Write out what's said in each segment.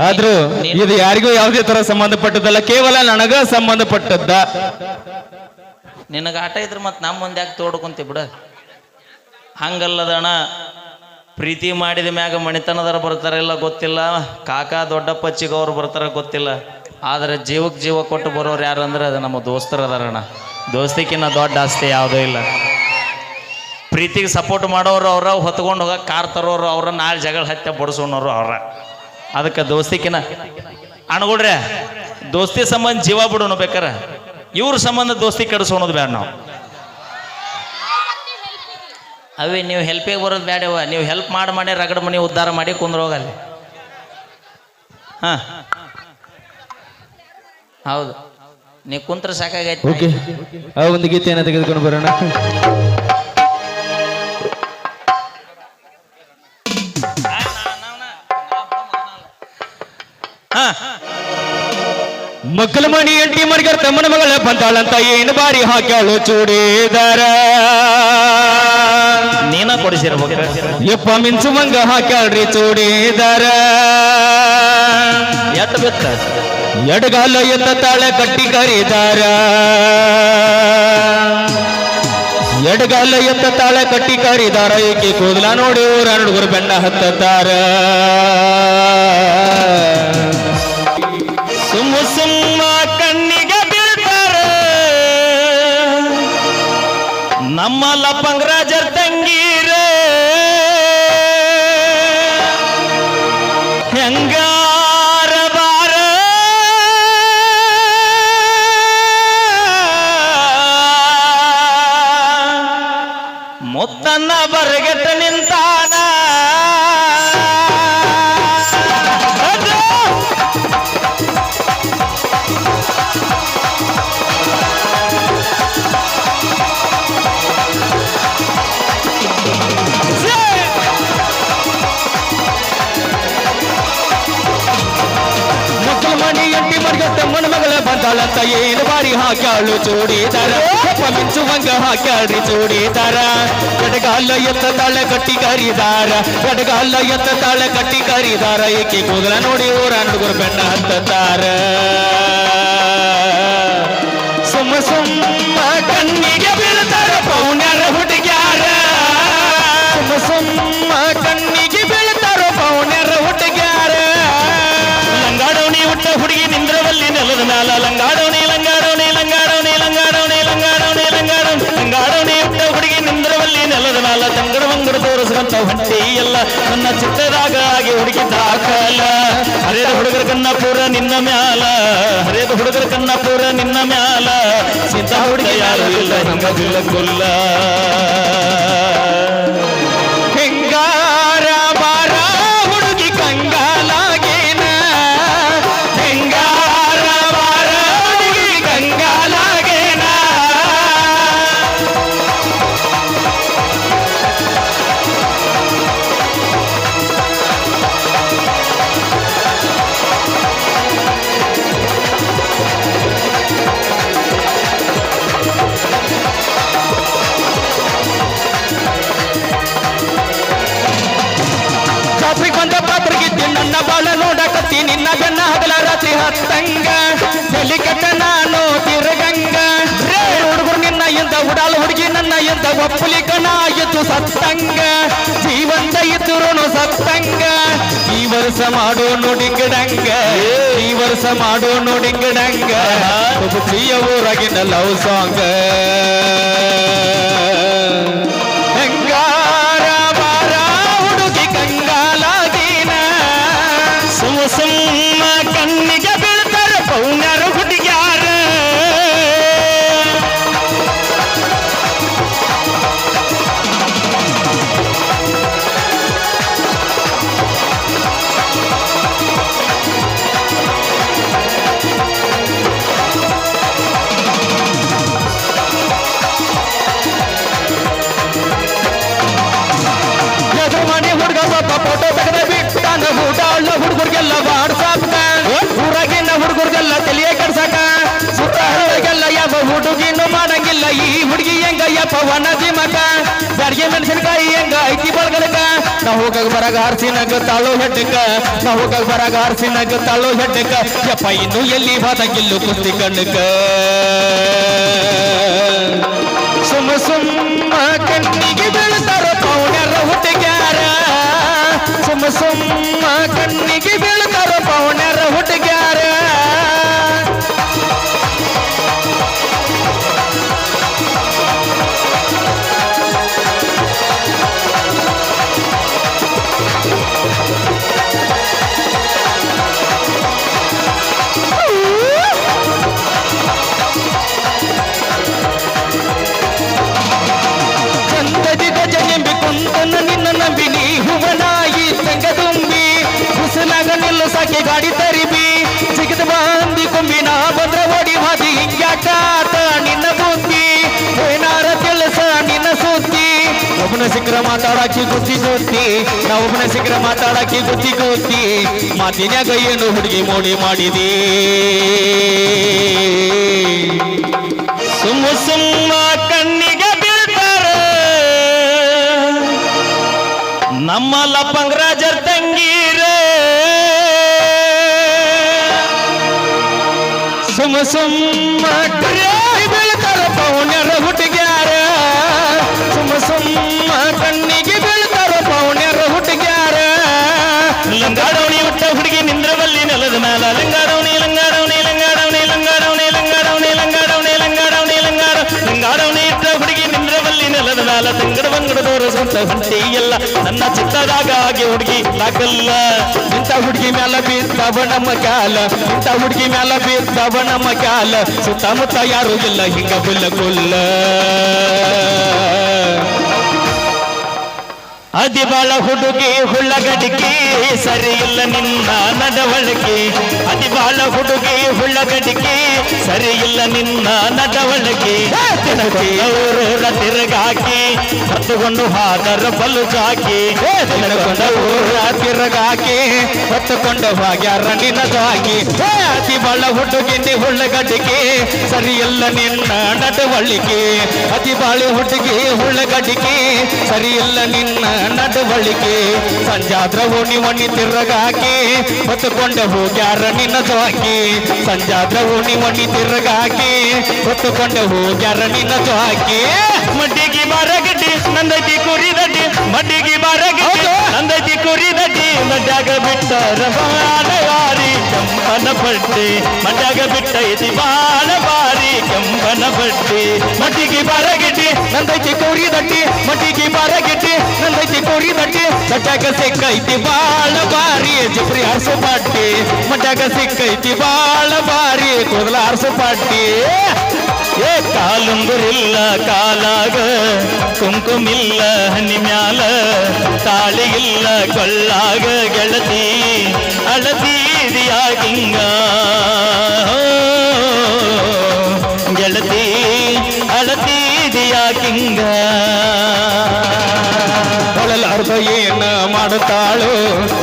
ಆದ್ರೂ ಇದು ಯಾರಿಗೂ ಯಾವುದೇ ತರ ಸಂಬಂಧಪಟ್ಟದಲ್ಲ, ಕೇವಲ ನನಗ ಸಂಬಂಧಪಟ್ಟದ್ದ. ನಿನಗ ಆಟ ಇದ್ರೆ ಮತ್ತೆ ನಮ್ಮ ಮುಂದೆ ಯಾಕೆ ತೋಡ್ಕೊಂತಿ ಬಿಡ. ಹಂಗಲ್ಲದಣ, ಪ್ರೀತಿ ಮಾಡಿದ ಮ್ಯಾಗ ಮಣಿತನದರ ಬರ್ತಾರಿಲ್ಲ ಗೊತ್ತಿಲ್ಲ, ಕಾಕಾ ದೊಡ್ಡಪ್ಪ ಚಿಗವ್ರು ಬರ್ತಾರ ಗೊತ್ತಿಲ್ಲ, ಆದರೆ ಜೀವಕ್ಕೆ ಜೀವ ಕೊಟ್ಟು ಬರೋರು ಯಾರು ಅಂದ್ರೆ ಅದು ನಮ್ಮ ದೋಸ್ತರು ಅದಾರಣ್ಣ. ದೋಸ್ತಿಕಿನ್ನ ದೊಡ್ಡ ಆಸ್ತಿ ಯಾವುದೂ ಇಲ್ಲ. ಪ್ರೀತಿಗೆ ಸಪೋರ್ಟ್ ಮಾಡೋರು ಅವ್ರ, ಹೊತ್ಕೊಂಡು ಹೋಗಕ್ಕೆ ಕಾರ್ ತರೋರು ಅವ್ರ, ನಾಳೆ ಜಗಳ ಹತ್ಯೆ ಬಡಿಸೋನವ್ರು ಅವ್ರ. ಅದಕ್ಕೆ ದೋಸ್ತಿಕಿನ್ನ ಅಣ್ಕೊಡ್ರೆ ದೋಸ್ತಿ ಸಂಬಂಧ ಜೀವ ಬಿಡೋನು ಬೇಕಾರ, ಇವ್ರ ಸಂಬಂಧ ದೋಸ್ತಿ ಕೆಡಿಸೋಣದು ಬೇಡ ನಾವು. ಅವೇ ನೀವು ಹೆಲ್ಪಿಗೆ ಬರೋದು ಬೇಡವ, ನೀವು ಹೆಲ್ಪ್ ಮಾಡಿ ರಗಡ ಮನೆ ಉದ್ಧಾರ ಮಾಡಿ ಕುಂದ್ರೋಗಲ್ಲಿ. ಹಾಂ ಹೌದು, ನೀವು ಕುಂತ್ರ ಸಾಕಾಗೈತಿ. ಓಕೆ, ಆ ಒಂದು ಗೀತೆಯನ್ನು ತೆಗೆದುಕೊಂಡು ಬರೋಣ. ಮಕ್ಕಳ ಮಣಿ ಎಂಟಿ ಮರಿಗರ್ ತಮ್ಮನ ಮಗಳ ಬಂತಾಳಂತ ಏನು ಬಾರಿ ಹಾಕ್ಯಾಳು ಚೂಡಿದಾರ, ನೀನ ಕೊಡಿಸಿರ್ಬೇಕು. ಯಪ್ಪ ಮಿಂಚುಮಂಗ ಹಾಕ್ಯಾಳ್ರಿ ಚೂಡಿದಾರ. ಎಟ್ಟು ಬಿತ್ತ ಎಡಗಾಲ ಎತ್ತ ತಾಳೆ ಕಟ್ಟಿ ಕರೀದಾರ, ಎಡಗಾಲ ಎತ್ತ ತಾಳೆ ಕಟ್ಟಿ ಕರೀದಾರ. ಏಕೆ ಕೂದಲ ನೋಡಿ ಊರ ಹುಡುಗರು ಬೆಣ್ಣ ಹತ್ತಾರ. ಸುಮ್ಮ ಸುಮ್ಮ ಕಣ್ಣಿಗೆ ಬೀಳ್ತಾರ ನಮ್ಮ ಲಪಂಗರಾಜರ್ ತಂಗೀರ. ಹೆಂಗಾರ ಬಾರ ಮುತ್ತನ್ನ ಬರಗೆಟ್ಟ ನಿಂತಾನ. ತಮ್ಮನ ಮಗಳ ಬಂದಾಳಂತ ಏನು ಬಾರಿ ಹಾಕ್ಯಾಳು ಚೂಡಿದಾರ. ಮಿಂಚುವಂಗ ಹಾಕ್ಯಾಳ್ರಿ ಚೂಡಿದಾರ. ಎಡಗಾಲ ಎತ್ತ ತಾಳೆ ಕಟ್ಟಿ ಕರೀದಾರ, ಎಡಗಾಲ ಎತ್ತ ತಾಳೆ ಕಟ್ಟಿ ಕರೀದಾರ. ಏಕೆ ಕೂದಲ ನೋಡಿ ಊರ ಹುಡುಗರು ಬೆಣ್ಣ ಹತ್ತಾರ. ಸುಮ್ಮ ಸುಮ್ಮ ಕಣ್ಣಿಗೆ ಬೀಳ್ತಾರ ಪೌಣ್ಯರ ಹುಡುಗ್ಯಾರ. ಸುಮ್ಮ ಸುಮ್ಮ ಕಣ್ಣಿಗೆ ಬೀಳ್ತಾರ ಪೌಣ್ಯರ ಹುಡುಗ್ಯಾರ. ಲಂಗಾಡೋಣಿ ಹುಟ್ಟ ಹುಡುಗಿ ನಿಂದ್ರವಲ್ಲಿ ನೆಲದ ಮ್ಯಾಲ, ಲಂಗಾಡೋಣಿ ಲಂಗಾಡೋಣಿ ಲಂಗಾಡೋಣಿ ಲಂಗಾಡೋಣಿ ಲಂಗಾಡೋಣಿ ಲಂಗಾಡೋಣಿ ಲಂಗಾಡೋಣಿ ಹುಟ್ಟ ಹುಡುಗಿ ನಿಂದ್ರವಲ್ಲಿ ನೆಲದ ಮ್ಯಾಲ. ತಂಗಡ ಮಂಗಡ ತೋರಿಸುವಂತ ಹೊಟ್ಟೆ ಎಲ್ಲ ನನ್ನ ಚಿತ್ತದಾಗ ಆಗಿ ಹುಡುಗಿ ದಾಖಲ. ಹರಿದ ಹುಡುಗರ ಕನ್ನ ಪೂರ ನಿನ್ನ ಮ್ಯಾಲ, ಹರಿದ ಹುಡುಗರ ಕನ್ನ ಪೂರ ನಿನ್ನ ಮ್ಯಾಲ. ಸಿದ್ಧ ಹುಡುಗಿ ಯಾರು ಇಲ್ಲ ನಮಗಿಲ್ಲ ಕೊಲ್ಲ. ಹೆಂಗಾರ ಬಾರ ಹುಡುಗಿ ಕಂಗಾಲಾಗೇನ, ಹೆಂಗಾರ ಬಾರ ಹುಡುಗಿ ಕಂಗಾಲಾಗೇನ. ಪಾತ್ರಿಗೆ ಬಂದ ಪಾತ್ರಗಿದ್ದೆ ನನ್ನ ಬಾಳ ನೋಡಕತ್ತಿ ನಿನ್ನ ಬೆನ್ನ ಹಗಲ ರಾತ್ರಿ ಹತ್ತಂಗ. ತಲೆ ಕೆಟ್ಟ ನಾನು ತಿರಗಂಗ, ಹುಡುಗರು ನಿನ್ನ ಇಂದ ಉಡಾಲ ಹುಡುಗಿ ನನ್ನ ಇಂದ ಒಪ್ಪಲಿಕನ ಇತ್ತು ಸತ್ತಂಗ. ಜೀವಂತ ಇದ್ದುರುನು ಸತ್ತಂಗ. ಈ ವರ್ಷ ಮಾಡೋ ನೋಡಿಂಗಡಂಗ, ಈ ವರ್ಷ ಮಾಡೋ ನೋಡಿಂಗಡಂಗ. ಸಿಯ ಊರಾಗಿನ ಲವ್ ಸಾಂಗ್. ಹೆಂಗಾರ ಬಾರ ಹುಡುಗಿ ಕಂಗಾಲಾಗಿನ. ಸುಮ್ಮ ಸುಮ್ಮ ಕಣ್ಣಿಗೆ ಬೀಳ್ತಾರ ಪೌಣ್ಯರ ಹುಡುಗ್ಯಾರ. ಫೋಟೋ ತೆಗೆದ ಬಿಟ್ಟಾನ ಊಟಾಳ ಹುಡುಗರಿಗೆಲ್ಲ ವಾಟ್ಸಾಪ್, ಊರಾಗಿನ ಹುಡುಗರಿಗೆಲ್ಲ ತಲೆಯ ಕಡ್ಸಕ. ಸುತ್ತ ಯಾವ ಹುಡುಗಿನೂ ಮಾಡಂಗಿಲ್ಲ ಈ ಹುಡುಗಿ ಹೆಂಗಯ್ಯಪ್ಪ ವನಜಿ ಮಗ. ಬ್ಯಾಡ್ಗೆ ಮೆಣಸಿನಕಾಯಿ ಹೆಂಗ ಐತಿ ಬಳಗಲಕ ನಾ ಹೋಗಾಗ ಬರಾಗ ಹಾರ್ಸಿನಾಗ ತಾಳೋ ಹೆಡ್ಡಕ್ಕ ನಾ ಹೋಗಾಗ ಬರಾಗ ಹಾರ್ಸಿನಾಗ ತಾಳೋ ಹೆಡ್ಡಕ್ಕ ಯಪ್ಪ ಇನ್ನು ಎಲ್ಲಿ ಬಾದಾಗಿಲ್ಲು ಕುಸ್ತಿ ಕಣ್ಣಕ್ಕ ಸುಮ್ಮ ಸುಮ್ಮ ಕಣ್ಣಿಗೆ ಬೀಳ್ತಾರ ಪೌಣ್ಯರ ಹುಟ್ಟಿಗ್ಯಾರ ಸುಮ್ಮ ಸುಮ್ಮ ಕಣ್ಣಿಗೆ ಬೀಳ್ತಾರ ಪೌಣ್ಯರ ಹುಟ್ಟಿಗ್ಯಾರ ನಿನ್ನ ನಂಬಿನಿ ಹೂವನಾಗಿ ತಂಗದುಂಬಿ ಕುಸಲಾಗ ನಿಲ್ಲು ಸಾಕಿ ಗಾಡಿ ತರಿಬಿ ಸಿಗದ ಬಂದಿ ಕೊಂಬಿನ ಬಂದ್ರ ಓಡಿ ಹಾದಿ ಹಿಂಗ್ಯಾಟಾತ ನಿನ್ನ ಬುದ್ಧಿ ಏನಾರ ಕೆಲಸ ನಿನ್ನ ಸುದ್ದಿ ಒಬ್ಬನ ಸಿಕ್ಕರ ಮಾತಾಡಾಕಿ ಗುದ್ದಿ ಗುದ್ದಿ ನಾ ಒಬ್ಬನ ಸಿಕ್ಕರ ಮಾತಾಡಾಕಿ ಗುದ್ದಿ ಗುದ್ದಿ ಮಾತಿನ್ಯಾಗ ಏನು ಹುಡುಗಿ ಮೋಡಿ ಮಾಡಿದಿ ಸುಮ್ಮ ಸುಮ್ಮ ಕಣ್ಣಿಗೆ ನಮ್ಮ ಲಪ್ಪಂಗರಾಜರ್ ತಂಗೀರ ಸುಮ್ಮ ಸುಮ್ಮ ಬೀಳ್ತಾರ ಪೌಣ್ಯರ ಹುಟ್ಟಿಗ್ಯಾರ ಸುಮ್ಮ ಸುಮ್ಮ ಕಣ್ಣಿಗೆ ಬೀಳ್ತಾರ ಪೌಣ್ಯರ ಹುಟ್ಟಿಗ್ಯಾರ ಲಂಗಾಡವಣಿ ಹುಟ್ಟ ಹುಡುಗಿ ನಿಂದ್ರವಲ್ಲಿ ನೆಲದ ಮ್ಯಾಲ ಲಂಗಾಡವಣಿ ಲಂಗಾಡವಣಿ ಲಂಗಾಡವಣಿ ಲಂಗಾಡವಣಿ ಲಂಗಾಡವಣಿ ಲಂಗಾಡವಣಿ ಲಂಗಾಡವಣಿ ಲಂಗಾಡವಣಿ ಇಟ್ಟ ಹುಡುಗಿ ನಿಂದ್ರವಲ್ಲಿ ನೆಲದ ಮ್ಯಾಲ ತಂಗಡ ಬಂಗಡದವರು ಸ್ವಂತ ಹೊಂಟಿ ಎಲ್ಲ ನನ್ನ ಚಿತ್ತದಾಗ ಆಗಿ ಹುಡುಗಿ ದಾಖಲ್ಲ ಇಂಥ ಹುಡುಗಿ ಮ್ಯಾಲ ಬೀರ್ತಾವ ನಮ್ಮ ಕಾಲ ಇಂಥ ಹುಡುಗಿ ಮ್ಯಾಲ ಬೀರ್ತಾವ ನಮ್ಮ ಕಾಲ ಸುತ್ತಮುತ್ತ ಯಾರು ಇಲ್ಲ ಹಿಂಗ ಬುಲ್ಲ ಕುಲ್ಲ ಅದಿಬಾಳ ಹುಡುಗಿ ಹುಳ್ಳಗಡಿಕೆ ಸರಿ ಇಲ್ಲ ನಿನ್ನ ನಡವಳಿಕೆ ಅದಿಬಾಳ ಹುಡುಗಿ ಹುಳ್ಳಗಡಿಕೆ ಸರಿ ಇಲ್ಲ ನಿನ್ನ ನಡವಳಿಕೆ ಊರ ತಿರುಗಾಕಿ ಹೊತ್ತುಕೊಂಡು ಹಾದರ ಬಲು ಜಾಕಿ ಊರ ತಿರುಗಾಕಿ ಹೊತ್ತುಕೊಂಡು ಹೋಗ್ಯಾರ ನಿನ್ನದಾಗಿ ಅದಿಬಾಳ ಹುಡುಗಿ ಹುಳ್ಳಗಡಿಕೆ ಸರಿ ಇಲ್ಲ ನಿನ್ನ ನಡವಳಿಕೆ ಅದಿಬಾಳ ಹುಡುಗಿ ಹುಳ್ಳಗಡಿಕೆ ಸರಿ ಇಲ್ಲ ನಿನ್ನ ನಡವಳಿಕೆ ಸಂಜಾದ್ರ ಓಣಿ ತಿರ್ರಗಾಕಿ ಹೊತ್ತುಕೊಂಡ ಹೋಗ್ಯಾರ ನಿನ್ನ ಜೋಕಿ ಸಂಜಾದ್ರ ಓಣಿ ತಿರ್ರಗಾಕಿ ಹೊತ್ತುಕೊಂಡ ಹೋಗ್ಯಾರ ನಿನ್ನ ಜೋಕಿ ಮಡ್ಡಿಗೆ ಬಾರಗಡ್ಡಿ ನಂದೈತಿ ಕುರಿದಡ್ಡಿ ಮಡ್ಡಿಗೆ ಬಾರಗಡ್ಡಿ ನಂದೈತಿ ಕುರಿದಡ್ಡಿ ಮಡ್ಯಾಗ ಬಿಟ್ಟರ ಬಾರಿ ಕೆಂಪನ ಬಡ್ಡಿ ಮಡ್ಯಾಗ ಬಿಟ್ಟೈತಿ ಬಾಳ ಬಾರಿ ಕೆಂಪನ ಬಡ್ಡಿ ಮಡ್ಡಿಗೆ ಬಾರಗಿಡ್ಡಿ ನಂದೈತಿ ಕೋರಿದಡ್ಡಿ ಮಡ್ಡಿಗೆ ಬಾರಗಿಡ್ಡಿ ನಂದೈತಿ ಕೋರಿದಡ್ಡಿ ಮಡ್ಯಾಗ ಸಿಕ್ಕೈತಿ ಬಾಳ ಬಾರಿ ಜಿಬ್ರಿ ಹರ್ಸು ಪಾಟಿ ಮಡ್ಯಾಗ ಸಿಕ್ಕೈತಿ ಬಾಳ ಬಾರಿ ಕೂದಲ ಹರ್ಸು ಪಾಟಿ ಏ ಕಾಲುಂಗುರಿಲ್ಲ ಕಾಲಾಗ ಕುಂಕುಮಿಲ್ಲ ಹನಿ ಮ್ಯಾಲ ತಾಳಿಗಿಲ್ಲ ಕೊಳ್ಳಾಗ ಗೆಳತಿ ಅಳತೀದಿಯಾಗಿಂಗ ಗೆಳತಿ ಅಳತೀದಿಯಾಗಿಂಗ ಅಳಲಾರ್ದ ಏನ ಮಾಡುತ್ತಾಳು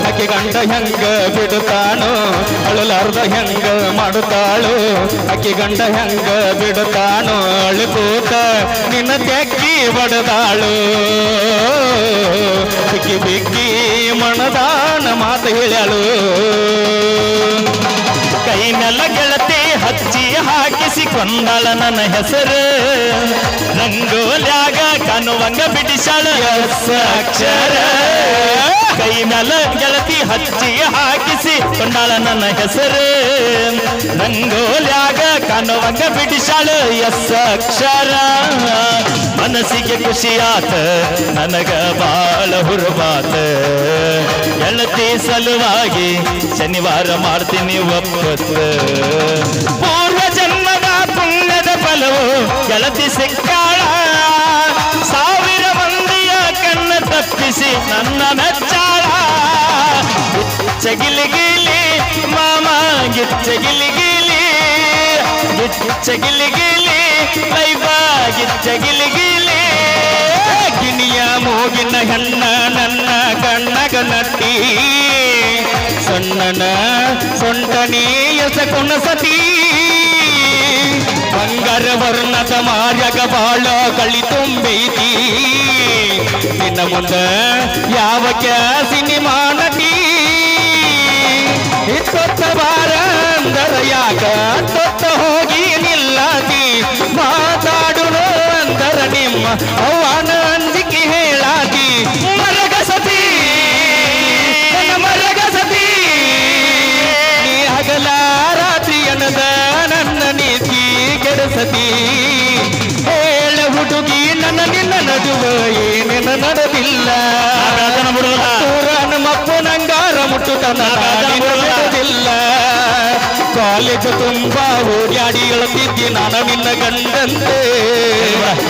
ಆಕೆ ಗಂಡ ಹೆಂಗ ಬಿಡುತ್ತಾನು ಅಳಲಾರ್ದ ಹೆಂಗ ಮಾಡುತ್ತಾಳು ಆಕೆ ಗಂಡ ಹೆಂಗ ಬಿಡುತ್ತಾನು ಅಳುಕೂತ ನಿನ್ನ ತೆಕ್ಕಿ ಬಡದಾಳು ಬಿಕ್ಕಿ ಬಿಕ್ಕಿ ಮಣದಾನ ಮಾತು ಹೇಳ್ಯಾಳು ಕೈ ನೆಲ ಗೆಳತಿ ಹಚ್ಚಿ ಹಾಕಿಸಿ ಕೊಂದಾಳ ನನ್ನ ಹೆಸರು ರಂಗೋಲ್ಯಾಗ ಕಾಣುವಂಗ ಬಿಡಿಸಾಳ ಅಕ್ಷರ ಕೈ ಮ್ಯಾಲ ಗೆಳತಿ ಹಚ್ಚಿ ಹಾಕಿಸಿ ಕೊಂಡಾಳ ನನ್ನ ಹೆಸರು ರಂಗೋಲ್ಯಾಗ ಕಾಣುವಂಗ ಬಿಡಿಸಾಳ ಅಕ್ಷರ ಮನಸ್ಸಿಗೆ ಖುಷಿಯಾತ ನನಗ ಬಾಳ ಹುರುಬಾತ ಗೆಳತಿ ಸಲುವಾಗಿ ಶನಿವಾರ ಮಾಡ್ತೀನಿ ಒಪ್ಪತ್ತು ಪೂರ್ವ ಜನ್ಮದ ಪುಣ್ಯದ ಫಲವು ಗೆಳತಿ ಸಿಕ್ಕಾಳ ಸಾವಿರ ಮಂದಿಯ ಕಣ್ಣ ತಪ್ಪಿಸಿ ನನ್ನ ಮೆಚ್ಚಾಳ ಗಿಚ್ಚಗಿಲಿಗಿಲಿ ಮಾಮ ಗಿಚ್ಚಗಿಲಿಗಿಲಿ ಗಿಚ್ಚಗಿಲಿಗಿಲಿ ಲೈಫ ಗಿಚ್ಚಗಿಲಿಗಿಲಿ ಗಿಣಿಯ ಮೂಗಿನ ಹೆಣ್ಣ ನನ್ನ ಕಣ್ಣಗ ನಟ್ಟಿ ಸಣ್ಣನ ಸೊಂಟನೀಯಸ ಕುಣಸತಿ ಬಂಗಾರ ವರ್ಣದ ಮಾರ್ಯಗ ಬಾಳ ಕಳಿ ತುಂಬೈತಿ ನಿನ್ನ ಮುಂದ ಯಾವ ಸಿನಿಮಾ ನಟಿ ಇತ್ತೊತ್ತ ಬಾರ ಅಂದರ ಯಾಕ ತೊತ್ತ ಹೋಗಿ ನಿಲ್ಲಾತಿ ಮಾತಾಡುನು ಅಂದರ ನಿಮ್ಮ ಅವನ ಅಂಜಿಕೆ ಹೇಳಾತಿ ಮರಗಸತಿ ಮರಗಸತಿ ನೀ ಹಗಲ ರಾತ್ರಿ ಅನ್ನದ ನನ್ನ ನೀತಿ ಕೆಡಸತಿ ಹೇಳ ಹುಡುಗಿ ನನ್ನ ನಿನ್ನ ನಡುವ ಏನೇನ ನಡೆದಿಲ್ಲ ನಮ್ಮಪ್ಪ ನಂಗಾರ ಮುಟ್ಟುತನ ಬಿಡುವುದಿಲ್ಲ ಕಾಲೇಜು ತುಂಬಾ ಓಡಾಡಿ ಹೇಳ್ತಿದ್ದಿ ನಾನು ನಿನ್ನ ಗಂಡಂತೆ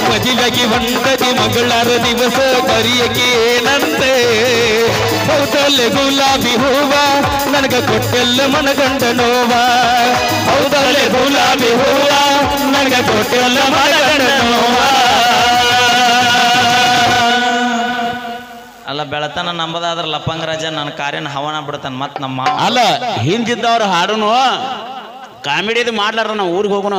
ಮದುವೆಗೆ ಒಂದದಿ ಮಗಳರ ದಿವಸ ಕರಿಯಕ್ಕೆ ಏನಂತೆ ಹೌದಲ್ಲೇ ಗುಲಾಬಿ ಹೂವ ನನಗ ಕೊಟ್ಟೆಲ್ಲ ಮನಗಂಡ ನೋವ ಹೌದಲ್ಲೇ ಗುಲಾಬಿ ಹೂವ ನನಗ ಕೊಟ್ಟೆಲ್ಲ ಮನಗಂಡ ನೋವ ಅಲ್ಲ ಬೆಳತನ ನಂಬದಾದ್ರ ಲಪಂಗರಾಜ ನನ್ನ ಕಾರ್ಯನ ಹವನ ಬಿಡ್ತಾನ ಮತ್ ನಮ್ಮ ಅಲ್ಲ ಹಿಂದಿದ್ದವ್ರ ಹಾಡುನು ಕಾಮಿಡಿದು ಮಾಡ್ಲಾರ ನಾವು ಊರಿಗೆ ಹೋಗೋಣ